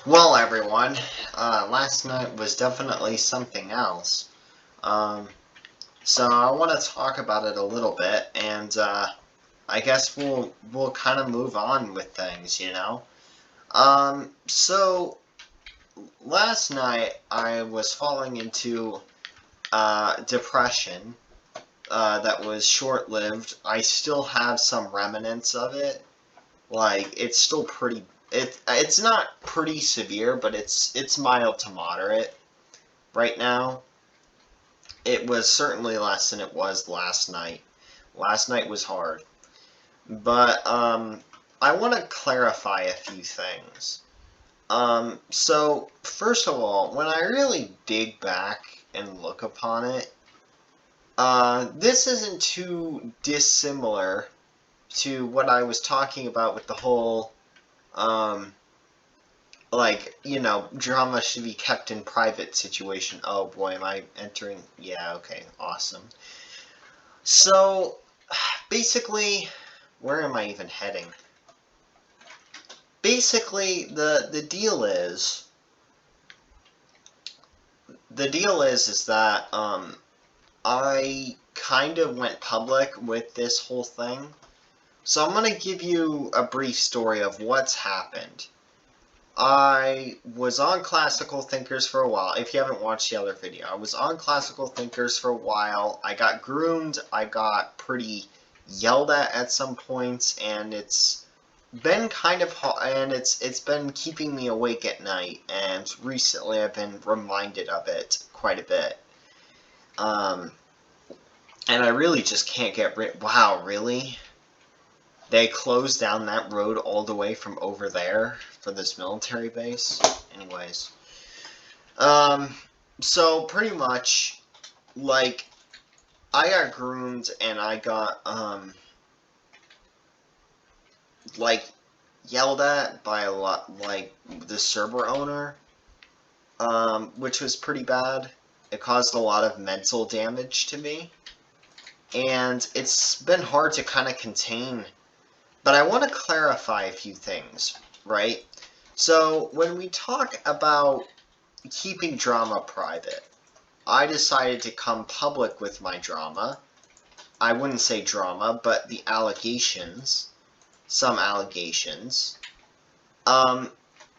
Well, everyone, last night was definitely something else. Um, so I want to talk about it a little bit, and I guess we'll kind of move on with things, you know. So last night I was falling into depression that was short-lived. I still have some remnants of it. Like it's still pretty. It's not pretty severe, but it's mild to moderate right now. It was certainly less than it was last night. Last night was hard. But I want to clarify a few things. So, first of all, when I really dig back and look upon it, this isn't too dissimilar to what I was talking about with the whole, um, drama should be kept in private situation. Oh boy, am I entering? Yeah, okay, awesome. So, basically, where am I even heading? Basically, the deal is that I kind of went public with this whole thing. So I'm gonna give you a brief story of what's happened. I was on Classical Thinkers for a while. If you haven't watched the other video, I was on Classical Thinkers for a while. I got groomed. I got pretty yelled at some points, and it's been kind of and it's been keeping me awake at night. And recently, I've been reminded of it quite a bit. Um, and I really just can't get rid. Wow, really? They closed down that road all the way from over there for this military base. Anyways, um, so pretty much, like, I got groomed and I got like yelled at by a lot, like the server owner, which was pretty bad. It caused a lot of mental damage to me, and it's been hard to kind of contain. But I want to clarify a few things, right? So when we talk about keeping drama private, I decided to come public with my drama. I wouldn't say drama, but the allegations, some allegations. Um,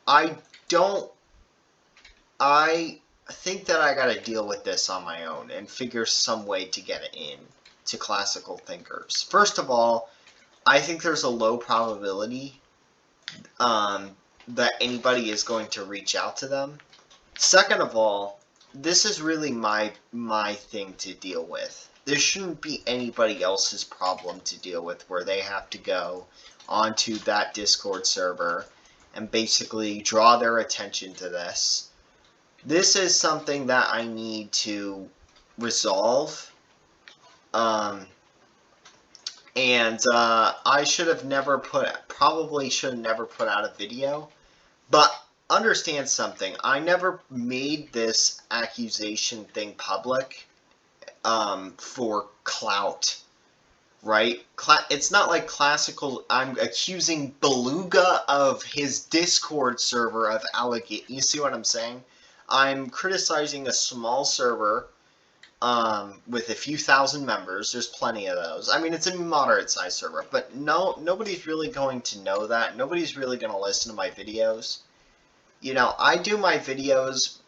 I don't. I think that I got to deal with this on my own and figure some way to get it in to Classical Thinkers. First of all, I think there's a low probability that anybody is going to reach out to them. Second of all, this is really my thing to deal with. There shouldn't be anybody else's problem to deal with where they have to go onto that Discord server and basically draw their attention to this. This is something that I need to resolve. Um, and I should have never probably should have never put out a video. But understand something. I never made this accusation thing public for clout, right? It's not like classical. I'm accusing Beluga of his Discord server of allegate. You see what I'm saying? I'm criticizing a small server with a few thousand members. There's plenty of those. I mean, it's a moderate sized server, but no, nobody's really going to know that. Nobody's really going to listen to my videos. I do my videos,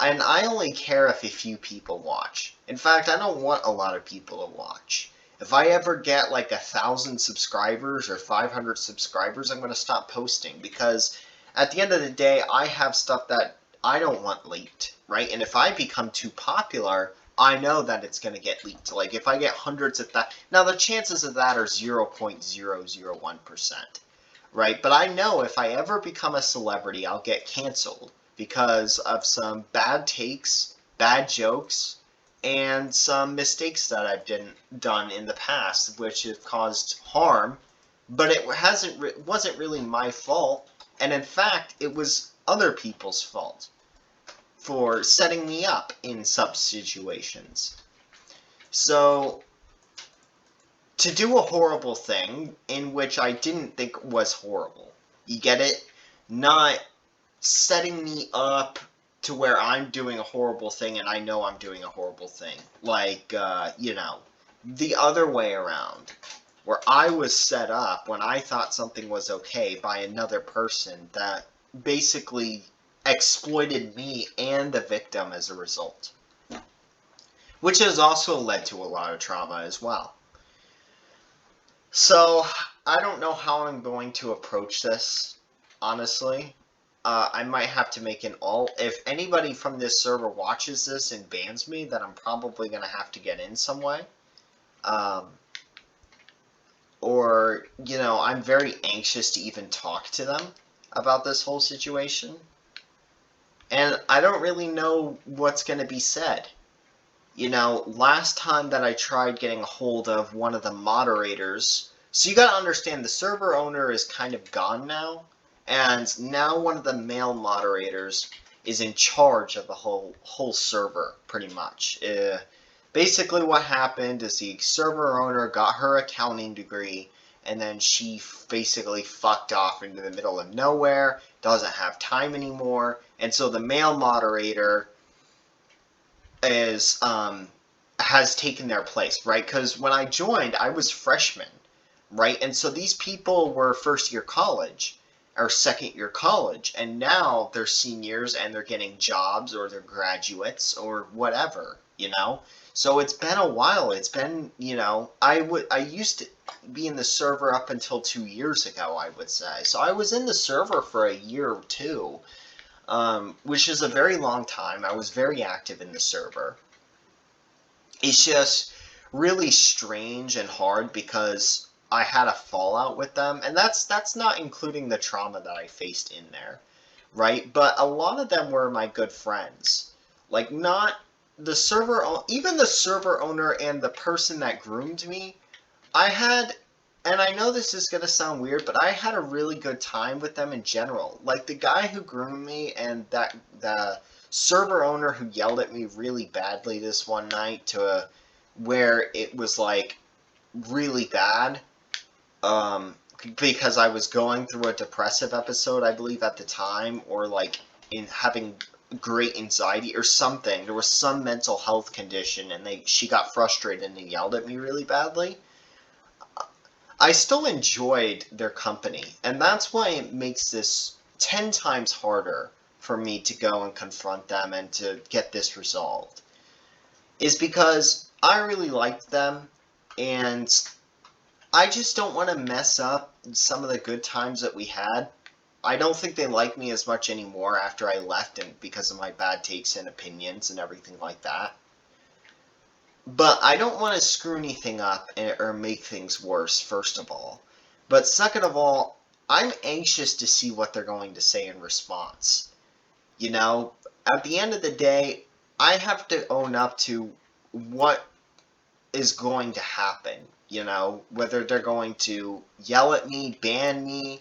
and I only care if a few people watch. In fact, I don't want a lot of people to watch. If I ever get like 1,000 subscribers or 500 subscribers, I'm going to stop posting because at the end of the day, I have stuff that I don't want leaked, right? And if I become too popular, I know that it's going to get leaked. Like if I get hundreds of that, now the chances of that are 0.001%, right? But I know if I ever become a celebrity, I'll get canceled because of some bad takes, bad jokes, and some mistakes that I've done in the past, which have caused harm. But wasn't really my fault, and in fact, it was other people's fault for setting me up in some situations. So to do a horrible thing in which I didn't think was horrible, you get it? Not setting me up to where I'm doing a horrible thing and I know I'm doing a horrible thing. Like, the other way around, where I was set up when I thought something was okay by another person that basically exploited me and the victim as a result, which has also led to a lot of trauma as well. So, I don't know how I'm going to approach this, honestly. I might have to make an alt. If anybody from this server watches this and bans me, then I'm probably going to have to get in some way. Or, I'm very anxious to even talk to them about this whole situation. And I don't really know what's going to be said. Last time that I tried getting a hold of one of the moderators, so you gotta understand the server owner is kind of gone now, and now one of the male moderators is in charge of the whole server, pretty much. Basically what happened is the server owner got her accounting degree, and then she basically fucked off into the middle of nowhere, doesn't have time anymore, and so the male moderator has taken their place, right? Because when I joined, I was freshman, right? And so these people were first year college or second year college, and now they're seniors and they're getting jobs or they're graduates or whatever, So it's been a while. It's been, I used to be in the server up until 2 years ago, I would say. So I was in the server for a year or two. Which is a very long time. I was very active in the server. It's just really strange and hard because I had a fallout with them, and that's not including the trauma that I faced in there, right? But a lot of them were my good friends. Like, not the server, even the server owner and the person that groomed me, and I know this is going to sound weird, but I had a really good time with them in general. Like, the guy who groomed me and the server owner who yelled at me really badly this one night to where it was, like, really bad, because I was going through a depressive episode, I believe, at the time, or, like, in having great anxiety or something. There was some mental health condition, and she got frustrated and yelled at me really badly. I still enjoyed their company, and that's why it makes this 10 times harder for me to go and confront them and to get this resolved. Is because I really liked them, and I just don't want to mess up some of the good times that we had. I don't think they like me as much anymore after I left and because of my bad takes and opinions and everything like that. But I don't want to screw anything up or make things worse, first of all. But second of all, I'm anxious to see what they're going to say in response. At the end of the day, I have to own up to what is going to happen. Whether they're going to yell at me, ban me,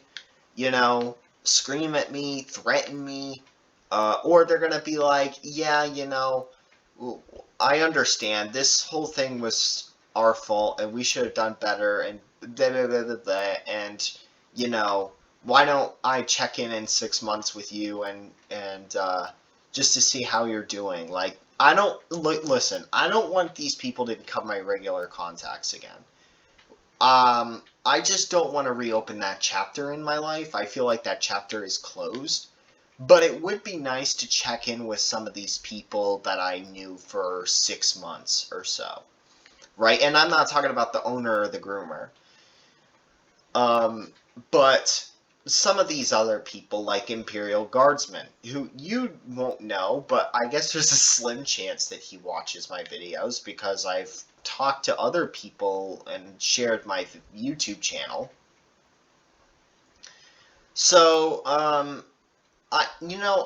scream at me, threaten me, or they're going to be like, yeah, I understand. This whole thing was our fault, and we should have done better, and blah, blah, blah, blah, blah, and, why don't I check in 6 months with you and just to see how you're doing? Like, listen, I don't want these people to become my regular contacts again. I just don't want to reopen that chapter in my life. I feel like that chapter is closed. But it would be nice to check in with some of these people that I knew for 6 months or so, right? And I'm not talking about the owner or the groomer. But some of these other people, like Imperial Guardsman, who you won't know, but I guess there's a slim chance that he watches my videos because I've talked to other people and shared my YouTube channel. So,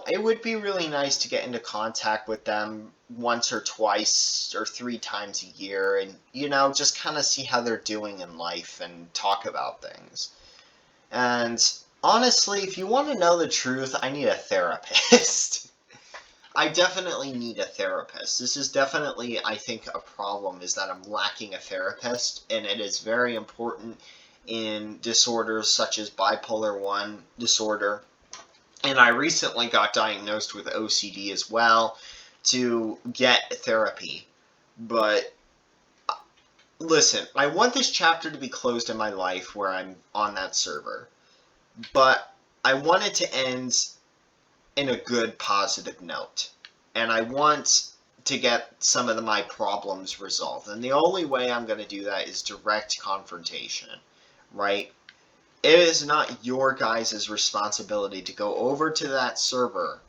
it would be really nice to get into contact with them once or twice or 3 times a year and, just kind of see how they're doing in life and talk about things. And honestly, if you want to know the truth, I need a therapist. I definitely need a therapist. This is definitely, I think, a problem, is that I'm lacking a therapist, and it is very important in disorders such as bipolar 1 disorder, And I recently got diagnosed with OCD as well to get therapy. But listen, I want this chapter to be closed in my life where I'm on that server. But I want it to end in a good, positive note. And I want to get some of my problems resolved. And the only way I'm going to do that is direct confrontation, right? It is not your guys' responsibility to go over to that server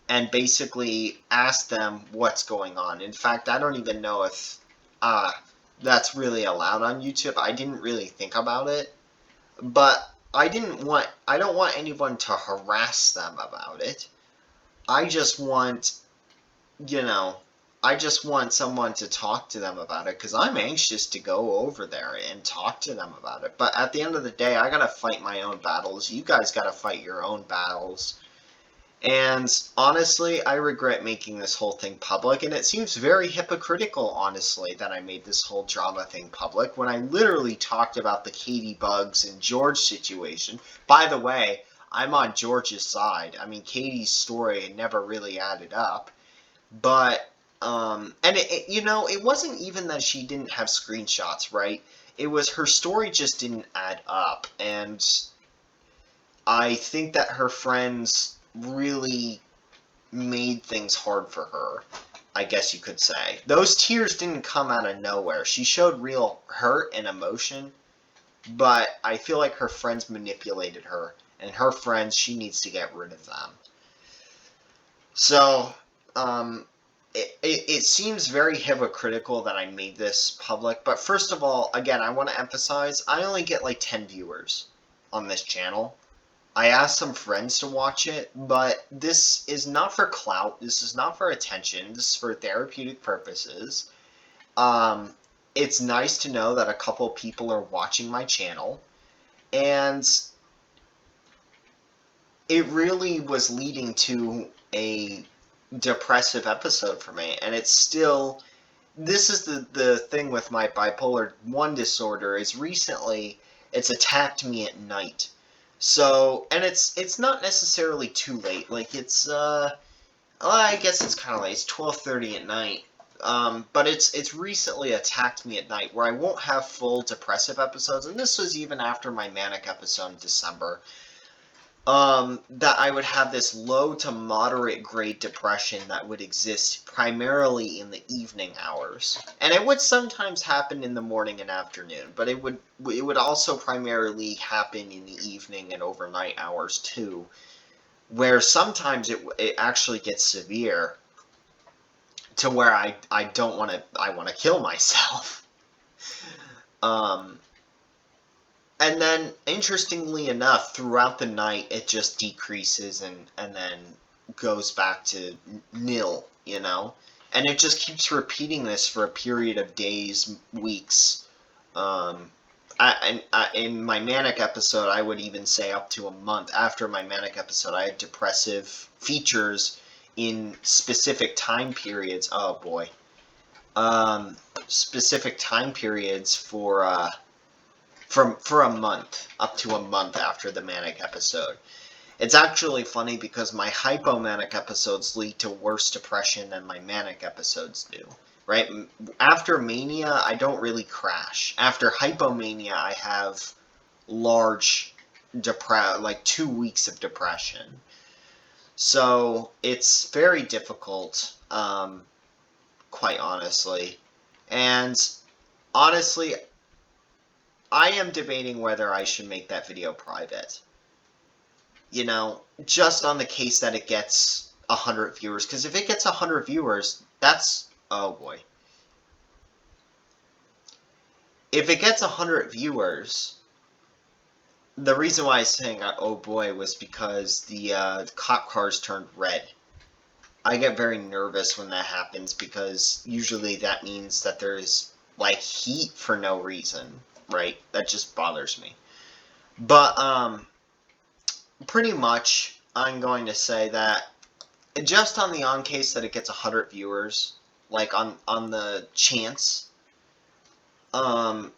and basically ask them what's going on. In fact, I don't even know if that's really allowed on YouTube. I didn't really think about it, but I don't want anyone to harass them about it. I just want, you know, I just want someone to talk to them about it because I'm anxious to go over there and talk to them about it. But at the end of the day, I gotta fight my own battles. You guys gotta fight your own battles. And honestly, I regret making this whole thing public, and it seems very hypocritical, honestly, that I made this whole drama thing public when I literally talked about the Katie Bugs and George situation. By the way, I'm on George's side. I mean, Katie's story never really added up, but and it wasn't even that she didn't have screenshots, right? It was her story just didn't add up, and I think that her friends really made things hard for her, I guess you could say. Those tears didn't come out of nowhere. She showed real hurt and emotion, but I feel like her friends manipulated her, and her friends, she needs to get rid of them. So, it seems very hypocritical that I made this public, but first of all, again, I want to emphasize, I only get like 10 viewers on this channel. I asked some friends to watch it, but this is not for clout. This is not for attention. This is for therapeutic purposes. It's nice to know that a couple people are watching my channel, and it really was leading to a depressive episode for me. And it's still, this is the thing with my bipolar 1 disorder, is recently it's attacked me at night. So, and it's not necessarily too late. Like well, I guess it's kind of late. It's 12:30 at night. But it's recently attacked me at night where I won't have full depressive episodes, and this was even after my manic episode in December. That I would have this low to moderate grade depression that would exist primarily in the evening hours. And it would sometimes happen in the morning and afternoon, but it would also primarily happen in the evening and overnight hours too, where sometimes it actually gets severe to where I want to kill myself. And then, interestingly enough, throughout the night, it just decreases and then goes back to nil, you know? And it just keeps repeating this for a period of days, weeks. In my manic episode, I would even say up to a month. After my manic episode, I had depressive features in specific time periods. Oh, boy. Specific time periods for a month, up to a month after the manic episode. It's actually funny because my hypomanic episodes lead to worse depression than my manic episodes do, right? After mania, I don't really crash. After hypomania, I have large like 2 weeks of depression. So it's very difficult, quite honestly. And honestly, I am debating whether I should make that video private. You know, just on the case that it gets 100 viewers. Because if it gets 100 viewers, that's... Oh, boy. If it gets 100 viewers, the reason why I was saying, oh, boy, was because the cop cars turned red. I get very nervous when that happens because usually that means that there's, like, heat for no reason. Right? That just bothers me. But, pretty much, I'm going to say that just on the on case that it gets 100 viewers, like on the chance, I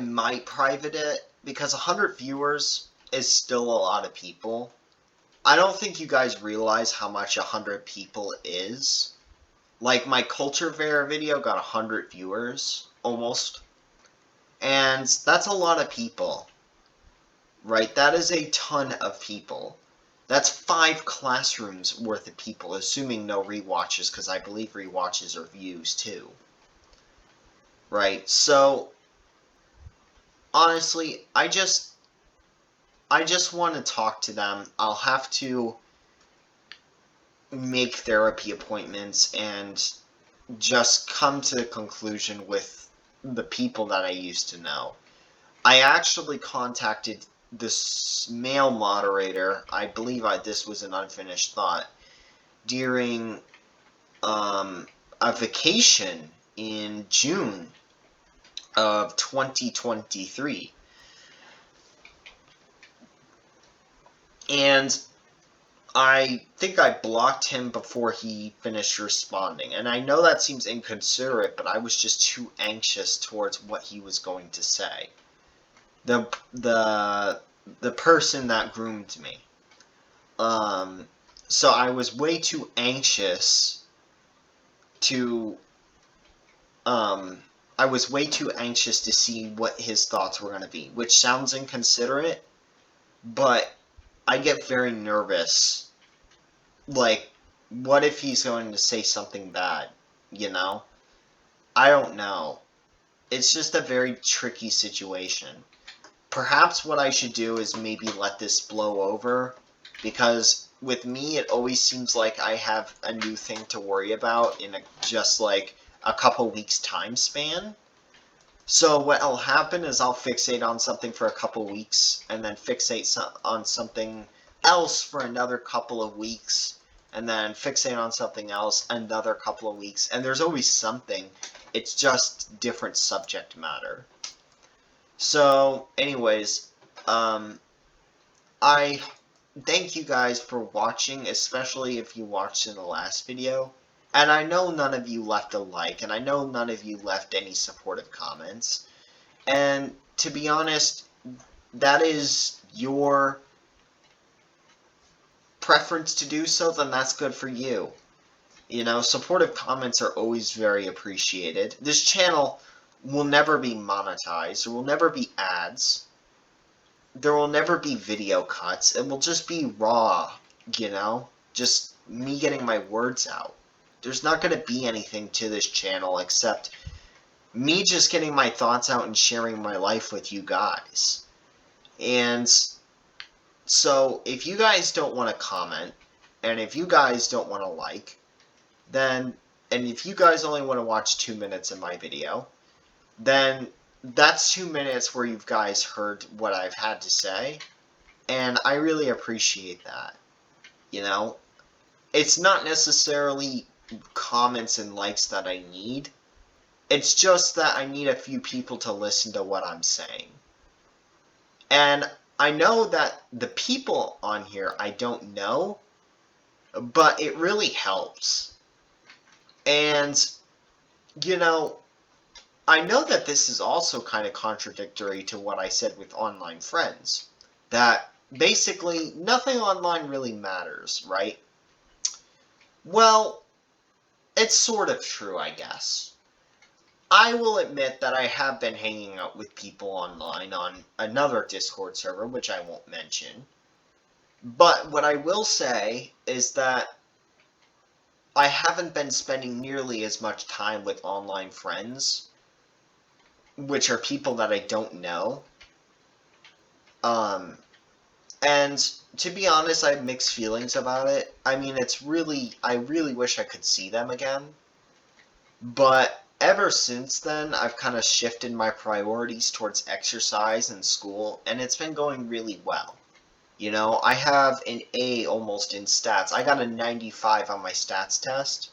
might private it, because 100 viewers, is still a lot of people. I don't think you guys realize how much 100 people is. Like, my Culture Fair video got 100 viewers, almost. And that's a lot of people, right? That is a ton of people. That's 5 classrooms worth of people, assuming no rewatches, because I believe rewatches are views too. Right? So, honestly, I just want to talk to them. I'll have to make therapy appointments and just come to the conclusion with the people that I used to know. I actually contacted this male moderator, I believe this was an unfinished thought, during a vacation in June of 2023. And I think I blocked him before he finished responding. And I know that seems inconsiderate, but I was just too anxious towards what he was going to say. The person that groomed me. So I was way too anxious to see what his thoughts were going to be, which sounds inconsiderate, but I get very nervous. Like, what if he's going to say something bad, you know? I don't know. It's just a very tricky situation. Perhaps what I should do is maybe let this blow over, because with me it always seems like I have a new thing to worry about in just like a couple weeks time span. So what'll happen is I'll fixate on something for a couple weeks, and then fixate on something else for another couple of weeks, and then fixate on something else another couple of weeks, and there's always something. It's just different subject matter. So, anyways, I thank you guys for watching, especially if you watched in the last video. And I know none of you left a like, and I know none of you left any supportive comments. And to be honest, that is your preference to do so, then that's good for you. You know, supportive comments are always very appreciated. This channel will never be monetized. There will never be ads. There will never be video cuts. It will just be raw, you know? Just me getting my words out. There's not going to be anything to this channel except me just getting my thoughts out and sharing my life with you guys. And so, if you guys don't want to comment, and if you guys don't want to like, then, and if you guys only want to watch 2 minutes of my video, then that's 2 minutes where you guys heard what I've had to say, and I really appreciate that. You know, it's not necessarily comments and likes that I need. It's just that I need a few people to listen to what I'm saying. And I know that the people on here I don't know, but it really helps. And, you know, I know that this is also kind of contradictory to what I said with online friends. That basically nothing online really matters, right? Well, it's sort of true, I guess. I will admit that I have been hanging out with people online on another Discord server, which I won't mention. But what I will say is that I haven't been spending nearly as much time with online friends, which are people that I don't know. And to be honest, I have mixed feelings about it. I mean, I really wish I could see them again. But ever since then, I've kind of shifted my priorities towards exercise and school, and it's been going really well. You know, I have an A almost in stats. I got a 95 on my stats test,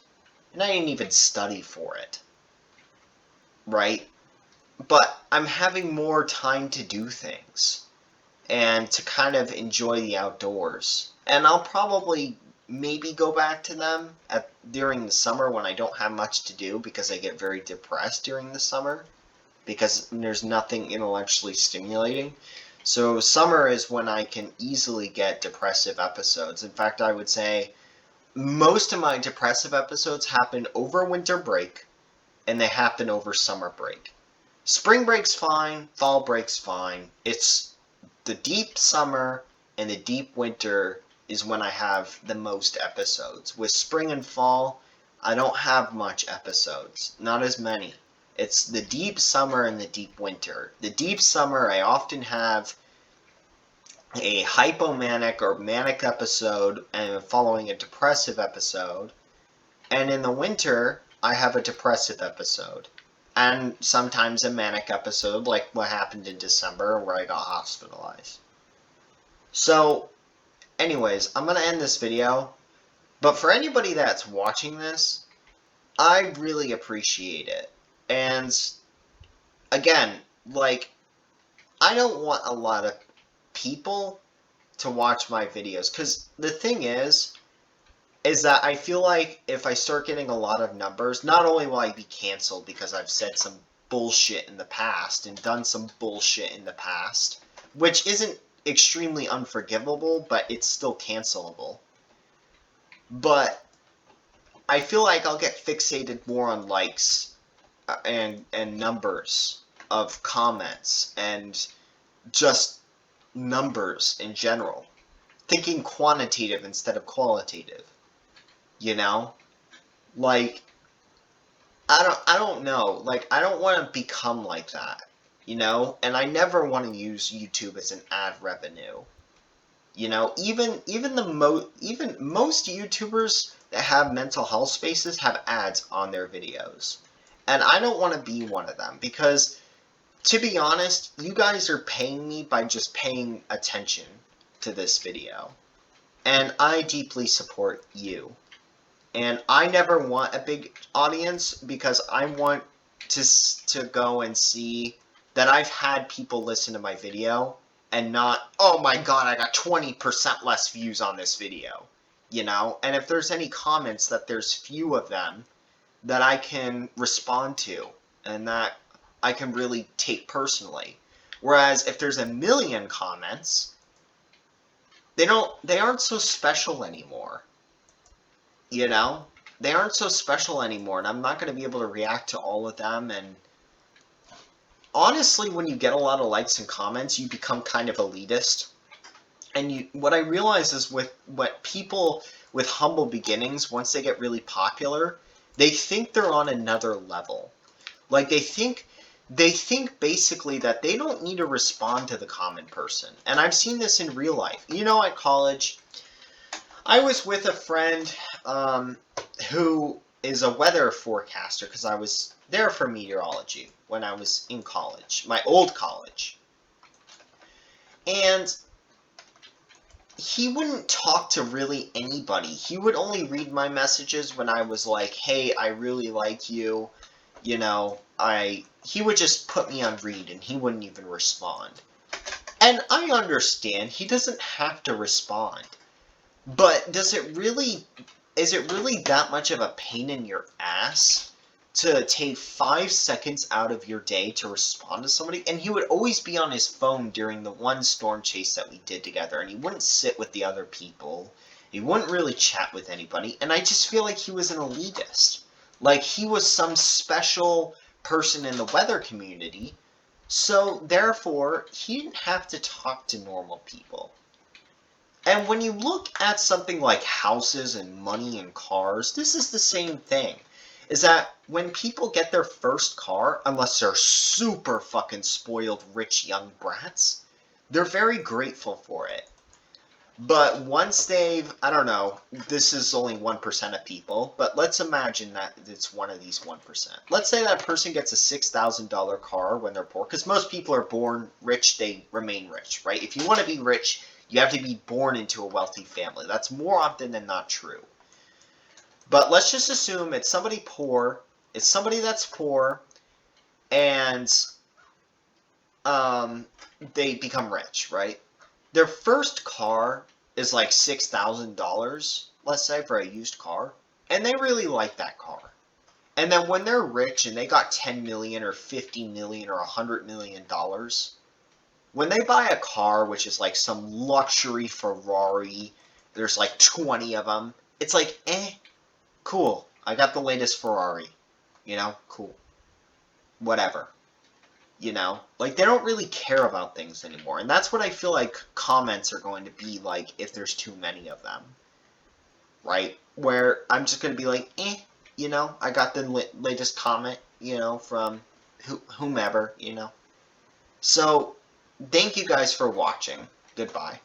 and I didn't even study for it. Right? But I'm having more time to do things, and to kind of enjoy the outdoors. And I'll probably maybe go back to them during the summer when I don't have much to do, because I get very depressed during the summer because there's nothing intellectually stimulating. So summer is when I can easily get depressive episodes. In fact, I would say most of my depressive episodes happen over winter break, and they happen over summer break. Spring break's fine, fall break's fine. It's the deep summer and the deep winter is when I have the most episodes. With spring and fall, I don't have much episodes, not as many. It's the deep summer and the deep winter. The deep summer, I often have a hypomanic or manic episode and following a depressive episode. And in the winter, I have a depressive episode. And sometimes a manic episode, like what happened in December where I got hospitalized. So, anyways, I'm going to end this video. But for anybody that's watching this, I really appreciate it. And, again, like, I don't want a lot of people to watch my videos. Because the thing is that I feel like if I start getting a lot of numbers, not only will I be canceled because I've said some bullshit in the past and done some bullshit in the past, which isn't extremely unforgivable, but it's still cancelable. But I feel like I'll get fixated more on likes and numbers of comments and just numbers in general. Thinking quantitative instead of qualitative. You know? Like, I don't know. Like, I don't want to become like that. You know? And I never want to use YouTube as an ad revenue. You know, even most YouTubers that have mental health spaces have ads on their videos. And I don't want to be one of them because, to be honest, you guys are paying me by just paying attention to this video. And I deeply support you. And I never want a big audience because I want to go and see that I've had people listen to my video and not, oh my god, I got 20% less views on this video, you know? And if there's any comments that there's few of them that I can respond to and that I can really take personally. Whereas if there's 1 million comments, they aren't so special anymore. You know? They aren't so special anymore, and I'm not going to be able to react to all of them, and honestly, when you get a lot of likes and comments, you become kind of elitist. And what I realize is with what people with humble beginnings, once they get really popular, they think they're on another level. Like, they think basically that they don't need to respond to the common person. And I've seen this in real life. You know, at college, I was with a friend who is a weather forecaster because I was there for meteorology when I was in college, my old college. And he wouldn't talk to really anybody. He would only read my messages when I was like, hey, I really like you. You know, he would just put me on read and he wouldn't even respond. And I understand, he doesn't have to respond. But is it really that much of a pain in your ass to take 5 seconds out of your day to respond to somebody? And he would always be on his phone during the one storm chase that we did together, and he wouldn't sit with the other people. He wouldn't really chat with anybody, and I just feel like he was an elitist. Like he was some special person in the weather community, so therefore he didn't have to talk to normal people. And when you look at something like houses and money and cars, this is the same thing. Is that when people get their first car, unless they're super fucking spoiled rich young brats, they're very grateful for it. But once they've, I don't know, this is only 1% of people, but let's imagine that it's one of these 1%. Let's say that person gets a $6,000 car when they're poor, because most people are born rich, they remain rich, right? If you want to be rich, you have to be born into a wealthy family. That's more often than not true. But let's just assume it's somebody poor, it's somebody that's poor, and they become rich, right? Their first car is like $6,000, let's say, for a used car, and they really like that car. And then when they're rich and they got $10 million or $50 million or $100 million, When they buy a car, which is like some luxury Ferrari, there's like 20 of them, it's like, cool. I got the latest Ferrari. Cool. Whatever. Like they don't really care about things anymore. And that's what I feel like comments are going to be like if there's too many of them. Right? Where I'm just going to be like, I got the latest comment, from whomever, So, thank you guys for watching. Goodbye.